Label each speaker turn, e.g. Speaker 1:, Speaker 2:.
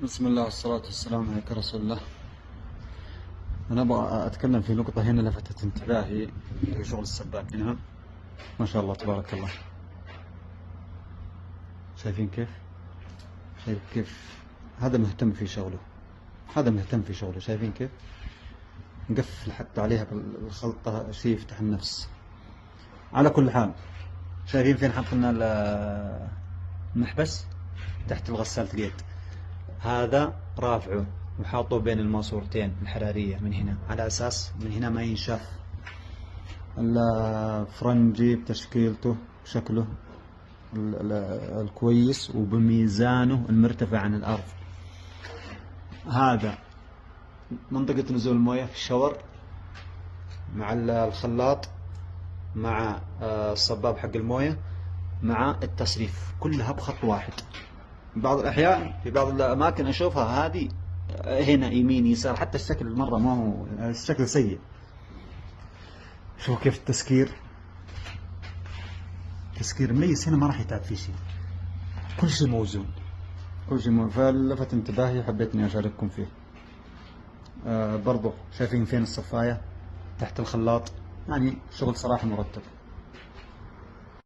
Speaker 1: بسم الله والصلاة والسلام على رسول الله. أنا أبغى أتكلم في نقطة هنا لفتت انتباهي في شغل السباك هنا. ما شاء الله تبارك الله. شايفين كيف؟ شايف كيف؟ هذا مهتم في شغله. هذا مهتم في شغله. شايفين كيف؟ مقفل حتى عليها بالخلطة شيء يفتح النفس. على كل حال، شايفين فين حطنا المحبس؟ تحت الغسالة اليد. هذا رافعه وحاطه بين الماسورتين الحرارية من هنا، على أساس من هنا ما ينشاف. الفرنجي بتشكيلته بشكله الكويس وبميزانه المرتفع عن الأرض. هذا منطقة نزول الموية في الشاور مع الخلاط مع الصباب حق الموية مع التصريف، كلها بخط واحد. بعض الأحيان في بعض الأماكن أشوفها هذه هنا يمين يسار، حتى الشكل مرة ما هو الشكل سيء. شوف كيف التسكير، تسكير مليس. هنا ما راح يتعب فيه شيء، كل شيء موزون، كل شيء فلفت انتباهي حبيت اني اشارككم فيه. برضو شايفين فين الصفاية تحت الخلاط، يعني شغل صراحة مرتب.